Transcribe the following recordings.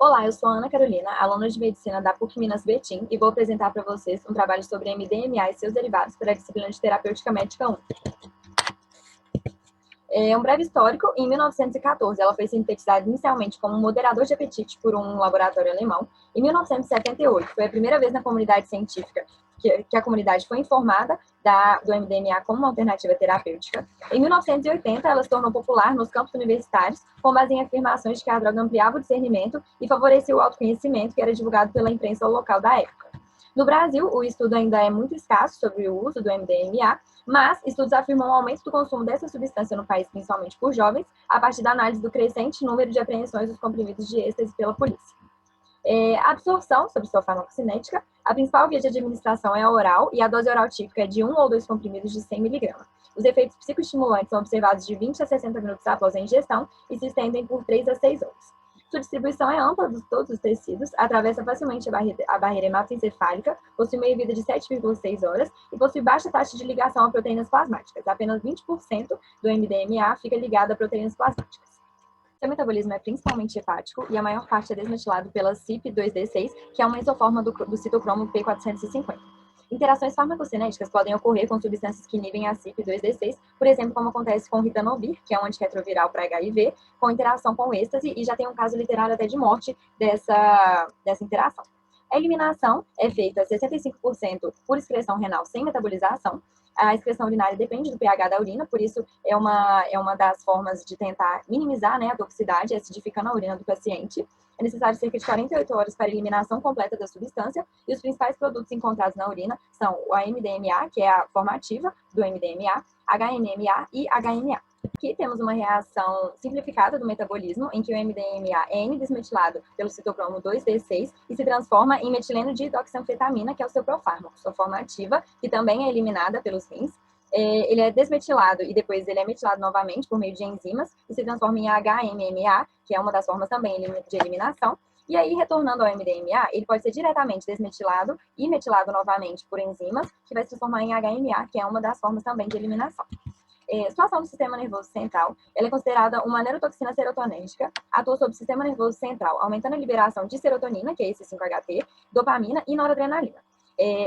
Olá, eu sou a Ana Carolina, aluna de Medicina da PUC Minas Betim, e vou apresentar para vocês um trabalho sobre MDMA e seus derivados para a disciplina de Terapêutica Médica 1. Um breve histórico, em 1914, ela foi sintetizada inicialmente como um moderador de apetite por um laboratório alemão. Em 1978, foi a primeira vez na comunidade científica que a comunidade foi informada do MDMA como uma alternativa terapêutica. Em 1980, ela se tornou popular nos campos universitários, com base em afirmações de que a droga ampliava o discernimento e favorecia o autoconhecimento, que era divulgado pela imprensa local da época. No Brasil, o estudo ainda é muito escasso sobre o uso do MDMA, mas estudos afirmam o aumento do consumo dessa substância no país, principalmente por jovens, a partir da análise do crescente número de apreensões dos comprimidos de êxtase pela polícia. A absorção, sobre sua farmacocinética, a principal via de administração é a oral e a dose oral típica é de 1 ou 2 comprimidos de 100 mg. Os efeitos psicoestimulantes são observados de 20 a 60 minutos após a ingestão e se estendem por 3 a 6 horas. Sua distribuição é ampla de todos os tecidos, atravessa facilmente a barreira hematoencefálica, possui meia-vida de 7,6 horas e possui baixa taxa de ligação a proteínas plasmáticas. Apenas 20% do MDMA fica ligado a proteínas plasmáticas. Seu metabolismo é principalmente hepático e a maior parte é desmetilado pela CYP2D6, que é uma isoforma do citocromo P450. Interações farmacocinéticas podem ocorrer com substâncias que inibem a CYP2D6, por exemplo, como acontece com o ritonavir, que é um antirretroviral para HIV, com interação com o êxtase, e já tem um caso literário até de morte dessa interação. A eliminação é feita 65% por excreção renal sem metabolização. A excreção urinária depende do pH da urina, por isso é uma das formas de tentar minimizar, né, a toxicidade, acidificando a urina do paciente. É necessário cerca de 48 horas para a eliminação completa da substância, e os principais produtos encontrados na urina são o MDMA, que é a forma ativa do MDMA, HNMA e HNA. Aqui temos uma reação simplificada do metabolismo, em que o MDMA é N-desmetilado pelo citocromo 2D6 e se transforma em metileno de hidroxianfetamina, que é o seu profármaco, sua forma ativa, que também é eliminada pelos rins. Ele é desmetilado e depois ele é metilado novamente por meio de enzimas e se transforma em HMMA, que é uma das formas também de eliminação. E aí, retornando ao MDMA, ele pode ser diretamente desmetilado e metilado novamente por enzimas, que vai se transformar em HMA, que é uma das formas também de eliminação. Situação do sistema nervoso central, ela é considerada uma neurotoxina serotonérgica, atua sobre o sistema nervoso central, aumentando a liberação de serotonina, que é esse 5-HT, dopamina e noradrenalina.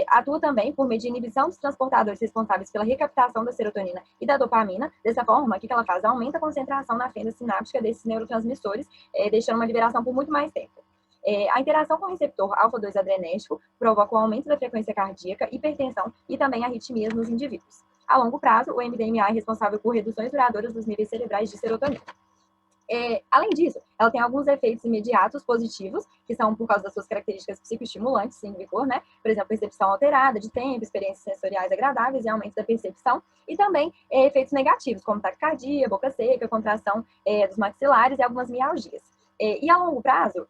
Atua também por meio de inibição dos transportadores responsáveis pela recaptação da serotonina e da dopamina. Dessa forma, o que ela faz? Aumenta a concentração na fenda sináptica desses neurotransmissores, deixando uma liberação por muito mais tempo. A interação com o receptor alfa-2 adrenérgico provoca o aumento da frequência cardíaca, hipertensão e também arritmias nos indivíduos. A longo prazo, o MDMA é responsável por reduções duradouras dos níveis cerebrais de serotonina. Além disso, ela tem alguns efeitos imediatos positivos, que são por causa das suas características psicoestimulantes em vigor, né? Por exemplo, percepção alterada de tempo, experiências sensoriais agradáveis e aumento da percepção, e também efeitos negativos, como taquicardia, boca seca, contração dos maxilares e algumas mialgias. E a longo prazo,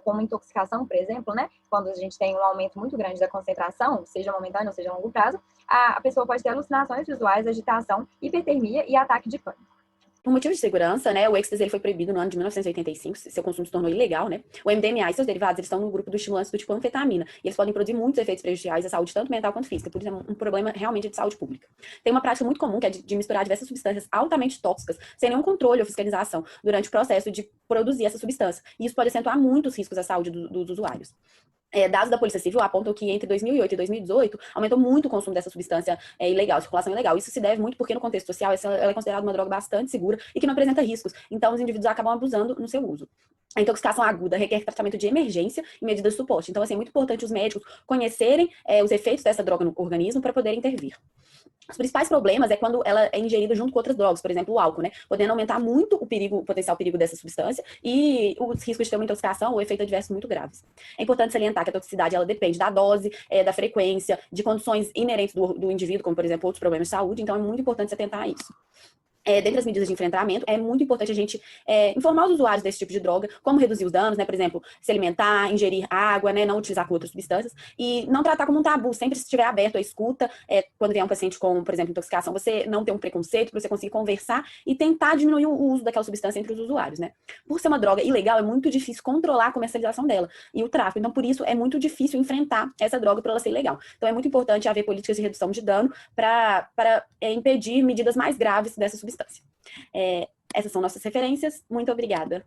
como intoxicação, por exemplo, né, quando a gente tem um aumento muito grande da concentração, seja momentâneo ou seja a longo prazo, a pessoa pode ter alucinações visuais, agitação, hipertermia e ataque de pânico. Por motivo de segurança, né, o êxtase ele foi proibido no ano de 1985, seu consumo se tornou ilegal, né? O MDMA e seus derivados eles estão no grupo dos estimulantes do tipo anfetamina, e eles podem produzir muitos efeitos prejudiciais à saúde, tanto mental quanto física, por isso é um problema realmente de saúde pública. Tem uma prática muito comum, que é de misturar diversas substâncias altamente tóxicas, sem nenhum controle ou fiscalização, durante o processo de produzir essa substância, e isso pode acentuar muito os riscos à saúde dos usuários. Dados da Polícia Civil apontam que entre 2008 e 2018 aumentou muito o consumo dessa substância ilegal, circulação ilegal. Isso se deve muito porque no contexto social ela é considerada uma droga bastante segura e que não apresenta riscos. Então os indivíduos acabam abusando no seu uso. A intoxicação aguda requer tratamento de emergência e medidas de suporte. Então, assim, é muito importante os médicos conhecerem os efeitos dessa droga no organismo para poderem intervir. Os principais problemas é quando ela é ingerida junto com outras drogas, por exemplo, o álcool, né? Podendo aumentar muito o potencial perigo dessa substância e os riscos de ter uma intoxicação ou efeito adverso muito graves. É importante salientar que a toxicidade ela depende da dose, da frequência, de condições inerentes do indivíduo, como, por exemplo, outros problemas de saúde. Então, é muito importante se atentar a isso. Dentre as medidas de enfrentamento, é muito importante a gente informar os usuários desse tipo de droga, como reduzir os danos, né? Por exemplo, se alimentar, ingerir água, né? Não utilizar com outras substâncias e não tratar como um tabu, sempre se estiver aberto à escuta, quando vier um paciente com, por exemplo, intoxicação, você não ter um preconceito, para você conseguir conversar e tentar diminuir o uso daquela substância entre os usuários, né? Por ser uma droga ilegal, é muito difícil controlar a comercialização dela e o tráfico, então por isso é muito difícil enfrentar essa droga por ela ser ilegal. Então é muito importante haver políticas de redução de dano para impedir medidas mais graves dessa substância. Essas são nossas referências. Muito obrigada.